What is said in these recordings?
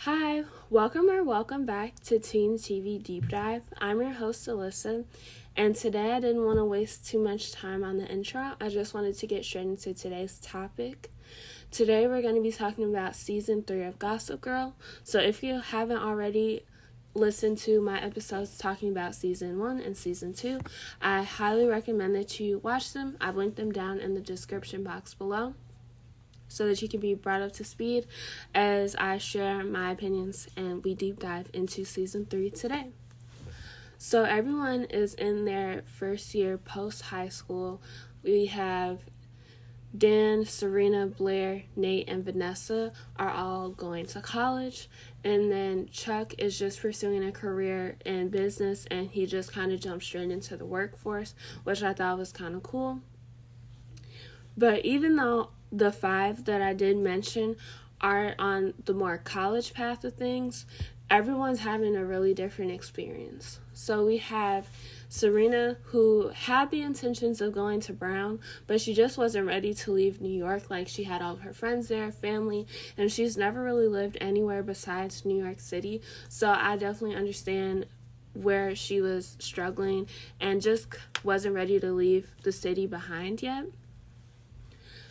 Hi, welcome back to Teen TV Deep Dive. I'm your host, Alyssa, and today I didn't want to waste too much time on the intro. I just wanted to get straight into today's topic. Today we're going to be talking about Season 3 of Gossip Girl. So if you haven't already listened to my episodes talking about Season 1 and Season 2, I highly recommend that you watch them. I've linked them down in the description box below, so that you can be brought up to speed as I share my opinions and we deep dive into Season 3 today. So everyone is in their first year post-high school. We have Dan, Serena, Blair, Nate, and Vanessa are all going to college. And then Chuck is just pursuing a career in business, and he just kind of jumped straight into the workforce, which I thought was kind of cool. But even though the five that I did mention are on the more college path of things, everyone's having a really different experience. So we have Serena, who had the intentions of going to Brown, but she just wasn't ready to leave New York. Like, she had all of her friends there, family, and she's never really lived anywhere besides New York City. So I definitely understand where she was struggling and just wasn't ready to leave the city behind yet.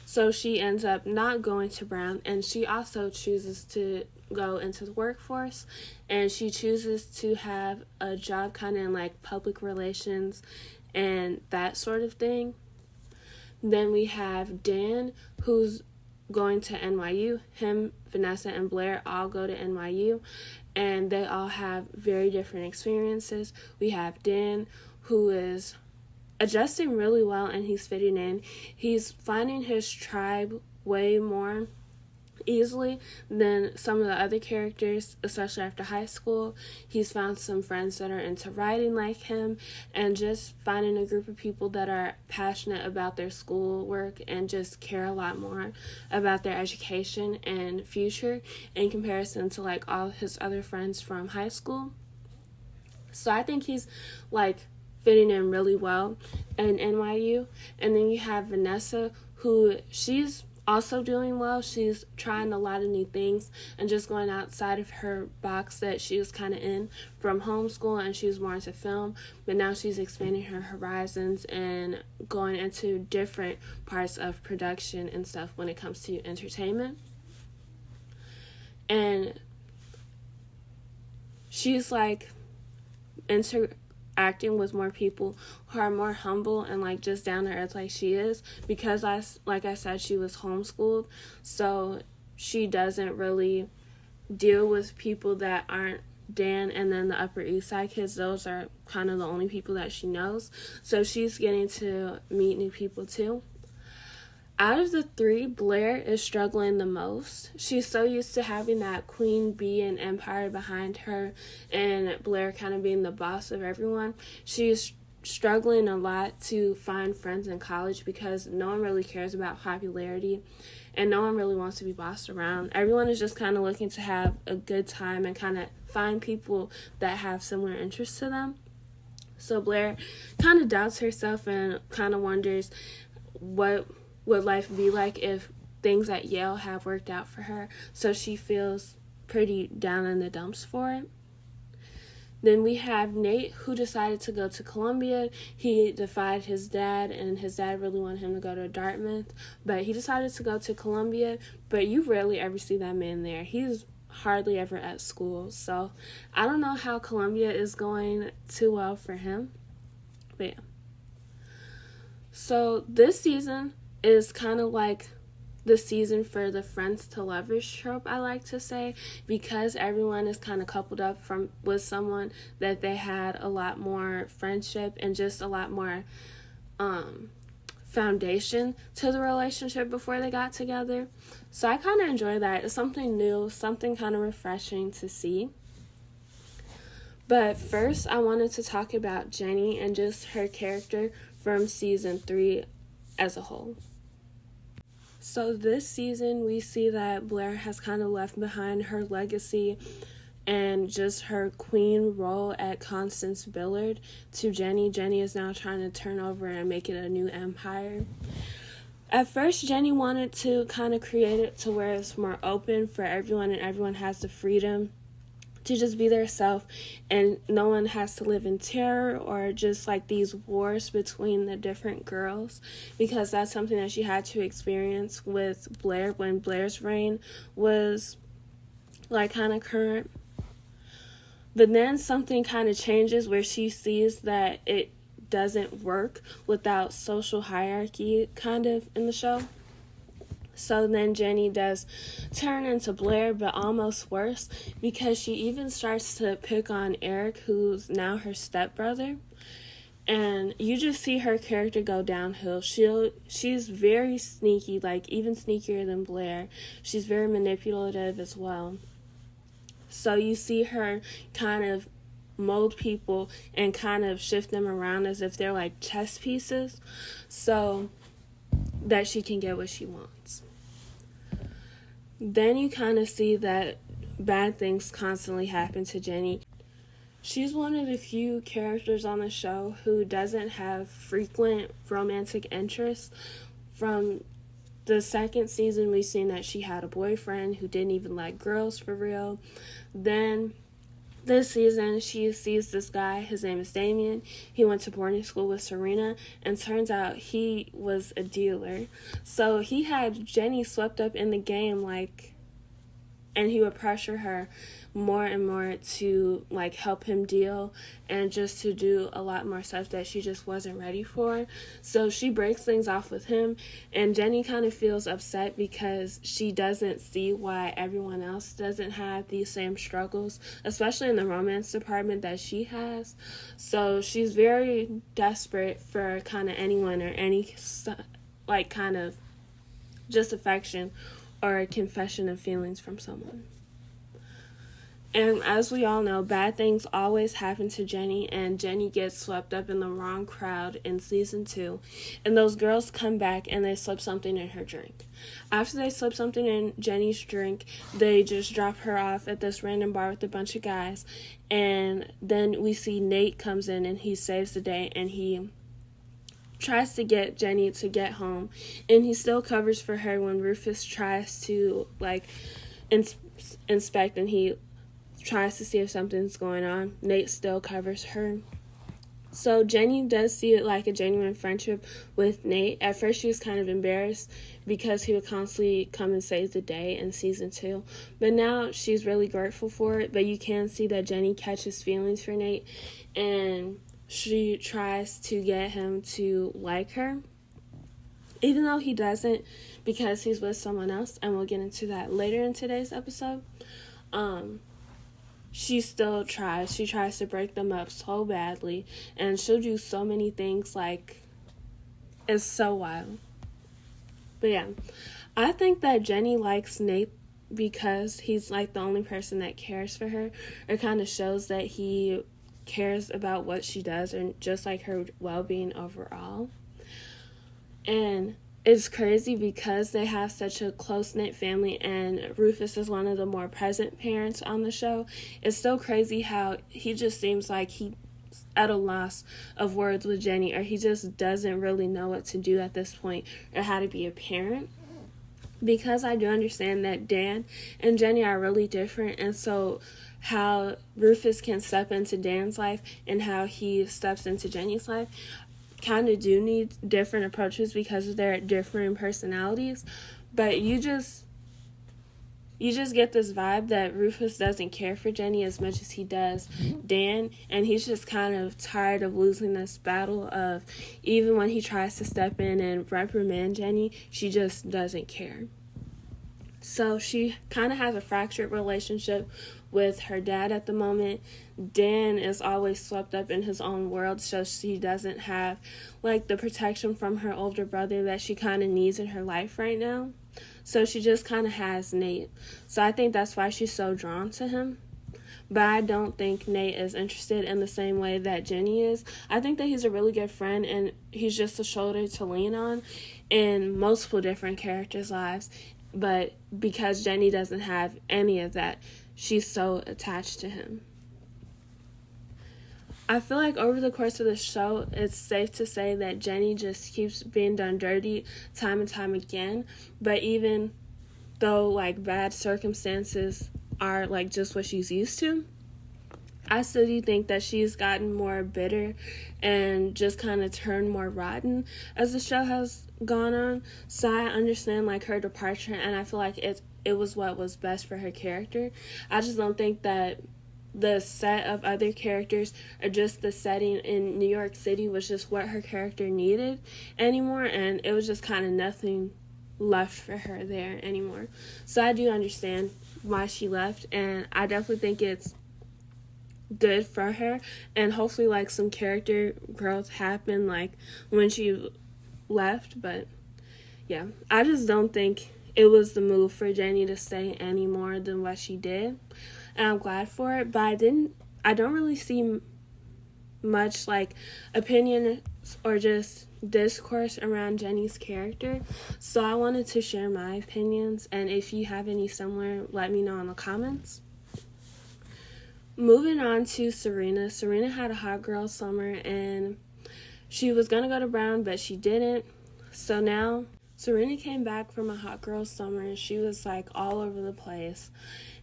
So she ends up not going to Brown, and she also chooses to go into the workforce, and she chooses to have a job kind of in like public relations and that sort of thing. Then we have Dan, who's going to NYU. Him, Vanessa, and Blair all go to NYU, and they all have very different experiences. We have Dan, who is adjusting really well, and he's fitting in. He's finding his tribe way more easily than some of the other characters, especially after high school. He's found some friends that are into writing like him, and just finding a group of people that are passionate about their schoolwork and just care a lot more about their education and future in comparison to like all his other friends from high school. So I think he's like fitting in really well in NYU. And then you have Vanessa, who she's also doing well. She's trying a lot of new things and just going outside of her box that she was kind of in from homeschool, and she was more into film, but now she's expanding her horizons and going into different parts of production and stuff when it comes to entertainment. And she's like interacting with more people who are more humble and like just down to earth like she is, because like I said, she was homeschooled, so she doesn't really deal with people that aren't Dan and then the Upper East Side kids. Those are kind of the only people that she knows, so she's getting to meet new people too. Out of the three, Blair is struggling the most. She's so used to having that queen bee and empire behind her, and Blair kind of being the boss of everyone. She's struggling a lot to find friends in college because no one really cares about popularity, and no one really wants to be bossed around. Everyone is just kind of looking to have a good time and kind of find people that have similar interests to them. So Blair kind of doubts herself and kind of wonders what would life be like if things at Yale have worked out for her. So she feels pretty down in the dumps for it. Then we have Nate, who decided to go to Columbia. He defied his dad, and his dad really wanted him to go to Dartmouth, but he decided to go to Columbia. But you rarely ever see that man there. He's hardly ever at school. So I don't know how Columbia is going too well for him. But yeah. So this season is kind of like the season for the friends to lovers trope, I like to say, because everyone is kind of coupled up with someone that they had a lot more friendship and just a lot more foundation to the relationship before they got together. So I kind of enjoy that. It's something new, something kind of refreshing to see. But first, I wanted to talk about Jenny and just her character from Season 3 as a whole. So this season, we see that Blair has kind of left behind her legacy and just her queen role at Constance Billard to Jenny. Jenny is now trying to turn over and make it a new empire. At first, Jenny wanted to kind of create it to where it's more open for everyone and everyone has the freedom to just be their self and no one has to live in terror or just like these wars between the different girls, because that's something that she had to experience with Blair when Blair's reign was like kind of current. But then something kind of changes where she sees that it doesn't work without social hierarchy kind of in the show. So then Jenny does turn into Blair, but almost worse, because she even starts to pick on Eric, who's now her stepbrother. And you just see her character go downhill. She's very sneaky, like even sneakier than Blair. She's very manipulative as well. So you see her kind of mold people and kind of shift them around as if they're like chess pieces so that she can get what she wants. Then you kind of see that bad things constantly happen to Jenny. She's one of the few characters on the show who doesn't have frequent romantic interests. From the second season, we've seen that she had a boyfriend who didn't even like girls for real. Then this season, she sees this guy. His name is Damien. He went to boarding school with Serena, and turns out he was a dealer. So he had Jenny swept up in the game, and he would pressure her more and more to help him deal and just to do a lot more stuff that she just wasn't ready for. So she breaks things off with him, and Jenny kind of feels upset because she doesn't see why everyone else doesn't have these same struggles, especially in the romance department that she has. So she's very desperate for kind of anyone or any kind of just affection or a confession of feelings from someone. And as we all know, bad things always happen to Jenny, and Jenny gets swept up in the wrong crowd in season 2. And those girls come back and they slip something in her drink. After they slip something in Jenny's drink, they just drop her off at this random bar with a bunch of guys. And then we see Nate comes in and he saves the day, and he tries to get Jenny to get home. And he still covers for her when Rufus tries to inspect, and he tries to see if something's going on. Nate still covers her. So Jenny does see it like a genuine friendship with Nate. At first she was kind of embarrassed because he would constantly come and save the day in season 2. But now she's really grateful for it. But you can see that Jenny catches feelings for Nate, and she tries to get him to like her, even though he doesn't, because he's with someone else, and we'll get into that later in today's episode. She still tries. She tries to break them up so badly, and she'll do so many things, it's so wild. But yeah, I think that Jenny likes Nate because he's the only person that cares for her, or kind of shows that he cares about what she does and just her well-being overall. And it's crazy because they have such a close-knit family, and Rufus is one of the more present parents on the show. It's so crazy how he just seems like he's at a loss of words with Jenny, or he just doesn't really know what to do at this point or how to be a parent. Because I do understand that Dan and Jenny are really different, and so how Rufus can step into Dan's life and how he steps into Jenny's life kind of do need different approaches because of their different personalities. But you just get this vibe that Rufus doesn't care for Jenny as much as he does Dan, and he's just kind of tired of losing this battle of, even when he tries to step in and reprimand Jenny, she just doesn't care. So she kind of has a fractured relationship with her dad at the moment. Dan is always swept up in his own world, so she doesn't have the protection from her older brother that she kind of needs in her life right now. So she just kind of has Nate. So I think that's why she's so drawn to him. But I don't think Nate is interested in the same way that Jenny is. I think that he's a really good friend, and he's just a shoulder to lean on in multiple different characters' lives. But because Jenny doesn't have any of that, she's so attached to him. I feel like over the course of the show, it's safe to say that Jenny just keeps being done dirty time and time again. But even though, like, bad circumstances are, like, just what she's used to, I still do think that she's gotten more bitter and just kind of turned more rotten as the show has gone on. So I understand, like, her departure, and I feel like it was what was best for her character. I just don't think that the set of other characters or just the setting in New York City was just what her character needed anymore, and it was just kind of nothing left for her there anymore. So I do understand why she left, and I definitely think it's good for her, and hopefully, like, some character growth happened, like, when she left. But yeah, I just don't think it was the move for Jenny to stay any more than what she did, and I'm glad for it. But I don't really see much, like, opinion or just discourse around Jenny's character, so I wanted to share my opinions, and if you have any similar, let me know in the comments. Moving on to Serena. Serena had a hot girl summer, and she was gonna go to Brown, but she didn't. So now Serena came back from a hot girl summer. She was, like, all over the place,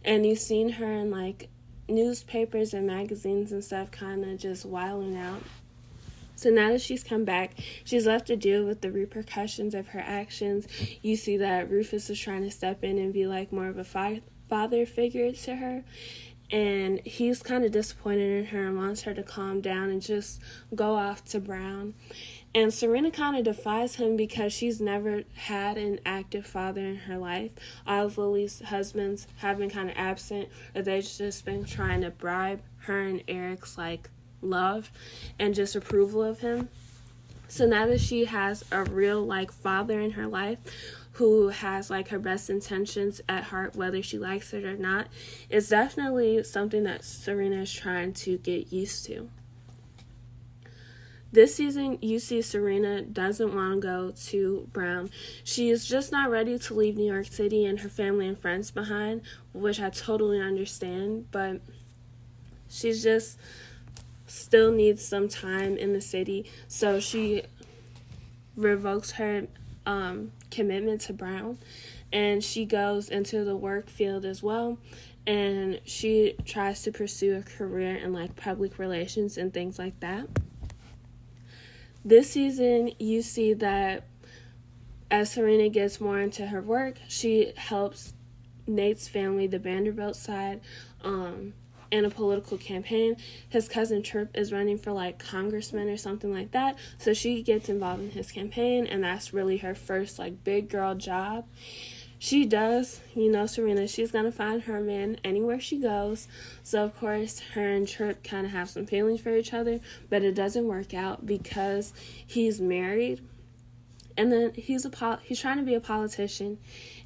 and you've seen her in, like, newspapers and magazines and stuff, kind of just wilding out. So now that she's come back, she's left to deal with the repercussions of her actions. You see that Rufus is trying to step in and be, like, more of a father figure to her, and he's kind of disappointed in her and wants her to calm down and just go off to Brown. And Serena kind of defies him because she's never had an active father in her life. All of Lily's husbands have been kind of absent, or they've just been trying to bribe her and Eric's, like, love and just approval of him. So now that she has a real, like, father in her life who has, like, her best intentions at heart, whether she likes it or not, it's definitely something that Serena is trying to get used to. This season, you see Serena doesn't want to go to Brown. She is just not ready to leave New York City and her family and friends behind, which I totally understand, but she's just still needs some time in the city, so she revokes her commitment to Brown, and she goes into the work field as well, and she tries to pursue a career in, like, public relations and things like that. This season, you see that as Serena gets more into her work, she helps Nate's family, the Vanderbilt side, in a political campaign. His cousin Tripp is running for, like, congressman or something like that, so she gets involved in his campaign, and that's really her first, like, big girl job. She does, Serena, she's gonna find her man anywhere she goes, so of course her and Tripp kind of have some feelings for each other, but it doesn't work out because he's married, and then he's trying to be a politician,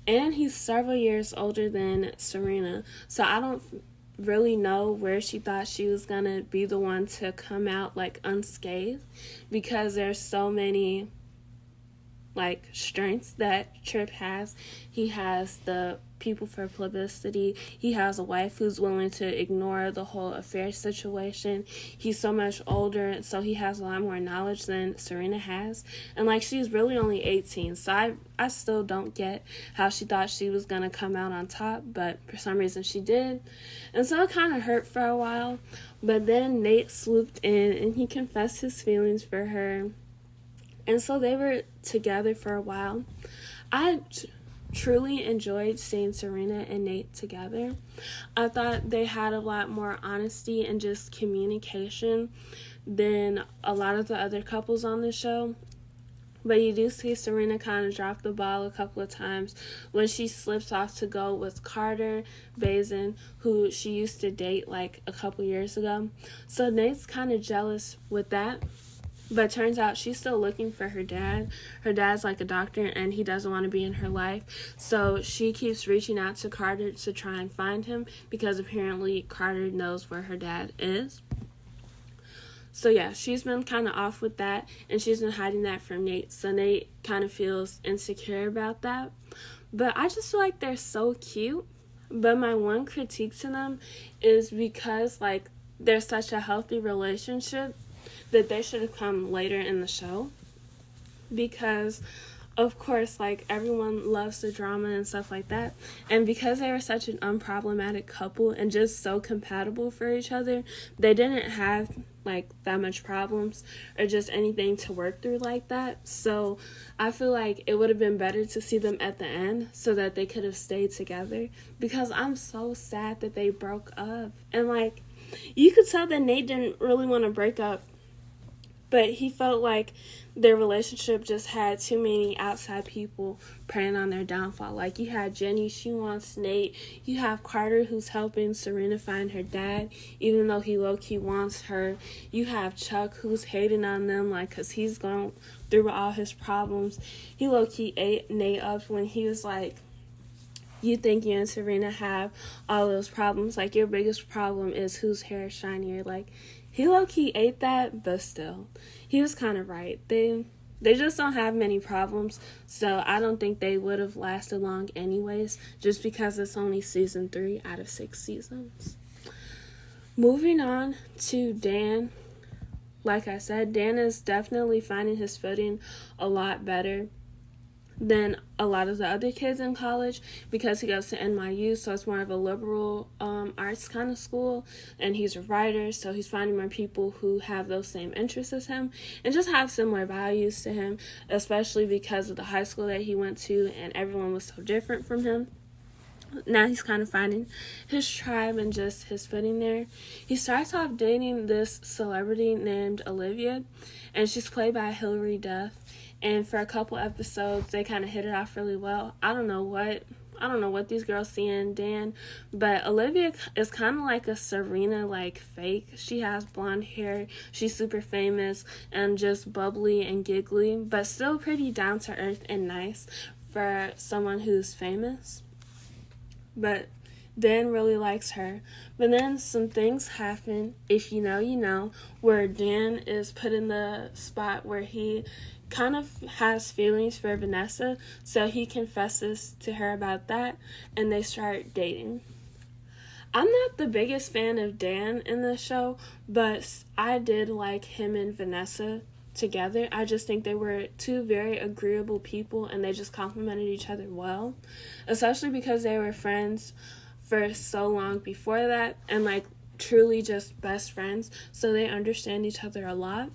and he's several years older than Serena, so I don't really know where she thought she was gonna be the one to come out, like, unscathed, because there's so many, like, strengths that Tripp has. He has the people for publicity. He has a wife who's willing to ignore the whole affair situation. He's so much older, so he has a lot more knowledge than Serena has. And, like, she's really only 18, so I still don't get how she thought she was going to come out on top, but for some reason she did. And so it kind of hurt for a while, but then Nate swooped in and he confessed his feelings for her. And so they were together for a while. I truly enjoyed seeing Serena and Nate together. I thought they had a lot more honesty and just communication than a lot of the other couples on the show. But you do see Serena kind of drop the ball a couple of times when she slips off to go with Carter Bazin, who she used to date, like, a couple years ago. So Nate's kind of jealous with that. But turns out she's still looking for her dad. Her dad's, like, a doctor, and he doesn't want to be in her life. So she keeps reaching out to Carter to try and find him because apparently Carter knows where her dad is. So, yeah, she's been kind of off with that, and she's been hiding that from Nate. So Nate kind of feels insecure about that. But I just feel like they're so cute. But my one critique to them is because, like, they're such a healthy relationship that they should have come later in the show, because of course, like, everyone loves the drama and stuff like that, and because they were such an unproblematic couple and just so compatible for each other, they didn't have like that much problems or just anything to work through like that. So I feel like it would have been better to see them at the end so that they could have stayed together, because I'm so sad that they broke up. And like, you could tell that Nate didn't really want to break up, but he felt like their relationship just had too many outside people preying on their downfall. Like, you had Jenny, she wants Nate. You have Carter, who's helping Serena find her dad, even though he low-key wants her. You have Chuck, who's hating on them, like, because he's going through all his problems. He low-key ate Nate up when he was like, you think you and Serena have all those problems. Like, your biggest problem is whose hair is shinier. Like, he low-key ate that, but still, he was kind of right. They just don't have many problems, so I don't think they would have lasted long anyways, just because it's only season 3 out of 6 seasons. Moving on to Dan. Like I said, Dan is definitely finding his footing a lot better than a lot of the other kids in college, because he goes to NYU, so it's more of a liberal arts kind of school, and he's a writer, so he's finding more people who have those same interests as him and just have similar values to him, especially because of the high school that he went to and everyone was so different from him. Now he's kind of finding his tribe and just his footing there. He starts off dating this celebrity named Olivia, and she's played by Hilary Duff. And for a couple episodes, they kind of hit it off really well. I don't know what these girls see in Dan, but Olivia is kind of like a Serena, like, fake. She has blonde hair, she's super famous, and just bubbly and giggly, but still pretty down to earth and nice for someone who's famous. But Dan really likes her. But then some things happen, if you know, you know, where Dan is put in the spot where he kind of has feelings for Vanessa, so he confesses to her about that, and they start dating. I'm not the biggest fan of Dan in the show, but I did like him and Vanessa together. I just think they were two very agreeable people, and they just complimented each other well, especially because they were friends for so long before that, and like truly just best friends, so they understand each other a lot.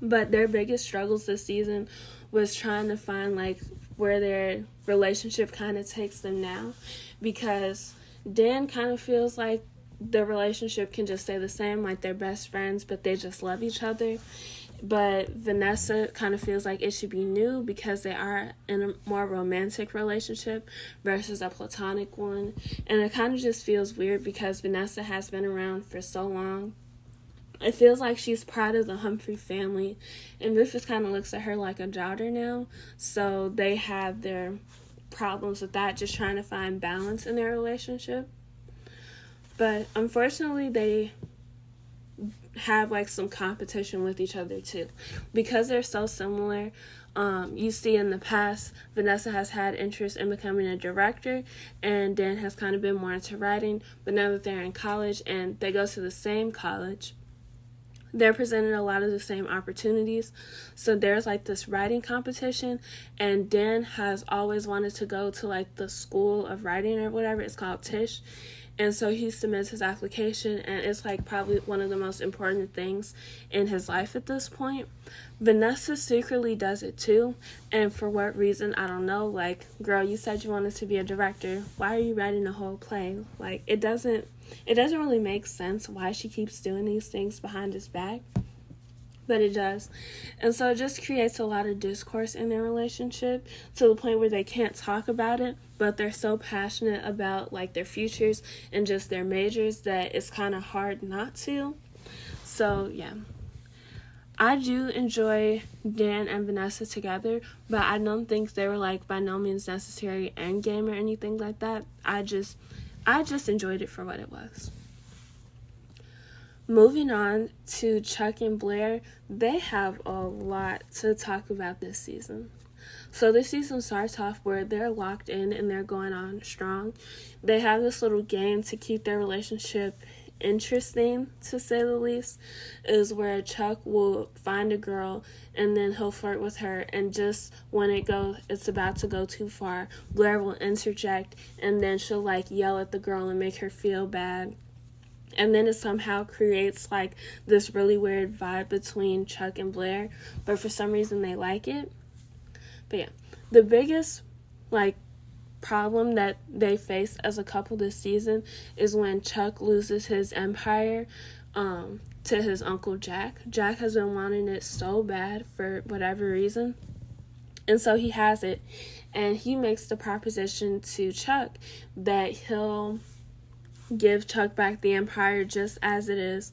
But their biggest struggles this season was trying to find like where their relationship kind of takes them now, because Dan kind of feels like the relationship can just stay the same, like they're best friends but they just love each other. But Vanessa kind of feels like it should be new because they are in a more romantic relationship versus a platonic one, and it kind of just feels weird because Vanessa has been around for so long. It feels like she's part of the Humphrey family, and Rufus kind of looks at her like a daughter now, so they have their problems with that, just trying to find balance in their relationship. But unfortunately, they have like some competition with each other too, because they're so similar. You see in the past, Vanessa has had interest in becoming a director, and Dan has kind of been more into writing, but now that they're in college and they go to the same college, they're presented a lot of the same opportunities. So there's like this writing competition, and Dan has always wanted to go to like the school of writing or whatever. It's called Tisch. And so he submits his application, and it's like probably one of the most important things in his life at this point. Vanessa secretly does it too, and for what reason, I don't know. Like, girl, you said you wanted to be a director. Why are you writing a whole play? Like, it doesn't really make sense why she keeps doing these things behind his back, but it does. And so it just creates a lot of discourse in their relationship to the point where they can't talk about it, but they're so passionate about like their futures and just their majors that it's kind of hard not to. So yeah, I do enjoy Dan and Vanessa together, but I don't think they were like by no means necessary endgame or anything like that. I just enjoyed it for what it was. Moving on to Chuck and Blair, they have a lot to talk about this season. So this season starts off where they're locked in and they're going on strong. They have this little game to keep their relationship interesting, to say the least, is where Chuck will find a girl and then he'll flirt with her, and just when it's about to go too far, Blair will interject and then she'll like yell at the girl and make her feel bad. And then it somehow creates like this really weird vibe between Chuck and Blair, but for some reason they like it. But yeah, the biggest like problem that they face as a couple this season is when Chuck loses his empire to his uncle Jack. Jack has been wanting it so bad for whatever reason, and so he has it, and he makes the proposition to Chuck that he'll give Chuck back the empire just as it is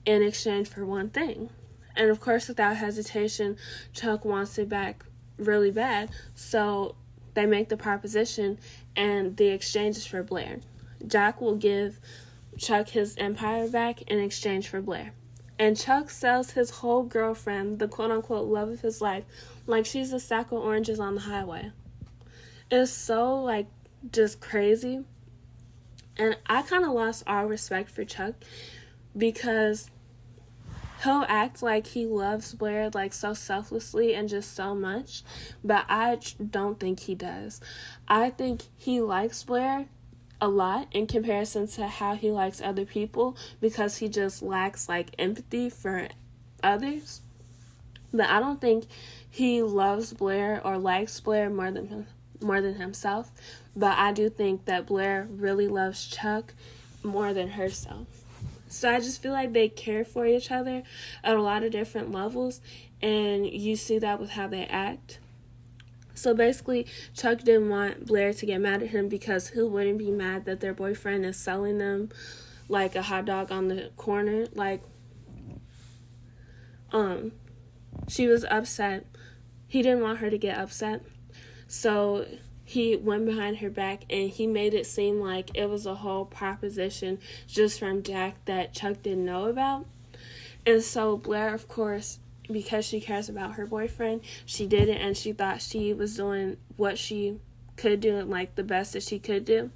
in exchange for one thing. And of course, without hesitation, Chuck wants it back really bad, so they make the proposition, and the exchange is for Blair. Jack will give Chuck his empire back in exchange for Blair. And Chuck sells his whole girlfriend, the quote-unquote love of his life, like she's a sack of oranges on the highway. It's so, like, just crazy. And I kind of lost all respect for Chuck because he'll act like he loves Blair like so selflessly and just so much, but I don't think he does. I think he likes Blair a lot in comparison to how he likes other people, because he just lacks like empathy for others. But I don't think he loves Blair or likes Blair more than himself. But I do think that Blair really loves Chuck more than herself. So I just feel like they care for each other at a lot of different levels, and you see that with how they act. So basically, Chuck didn't want Blair to get mad at him because who wouldn't be mad that their boyfriend is selling them like a hot dog on the corner? Like, she was upset. He didn't want her to get upset. So he went behind her back and he made it seem like it was a whole proposition just from Jack that Chuck didn't know about. And so Blair, of course, because she cares about her boyfriend, she did it, and she thought she was doing what she could do and like the best that she could do.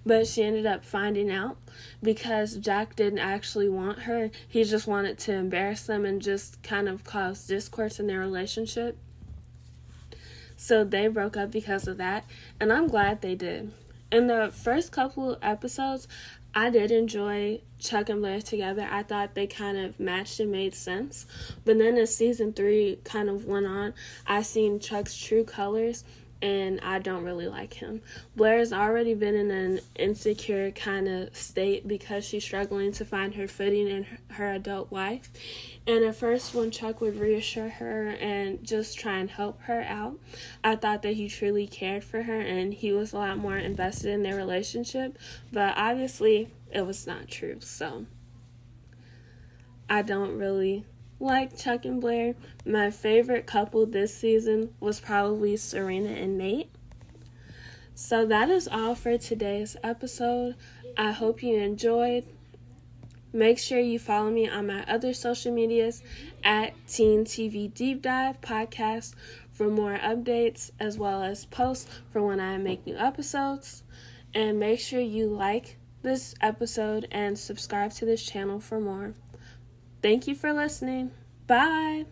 But she ended up finding out because Jack didn't actually want her. He just wanted to embarrass them and just kind of cause discourse in their relationship. So they broke up because of that, and I'm glad they did. In the first couple episodes, I did enjoy Chuck and Blair together. I thought they kind of matched and made sense. But then as season 3 kind of went on, I seen Chuck's true colors, and I don't really like him. Blair's already been in an insecure kind of state because she's struggling to find her footing in her adult life. And at first, when Chuck would reassure her and just try and help her out, I thought that he truly cared for her and he was a lot more invested in their relationship. But obviously, it was not true. So I don't really like Chuck and Blair. My favorite couple this season was probably Serena and Nate. So that is all for today's episode. I hope you enjoyed. Make sure you follow me on my other social medias at Teen TV Deep Dive Podcast for more updates as well as posts for when I make new episodes. And make sure you like this episode and subscribe to this channel for more. Thank you for listening. Bye.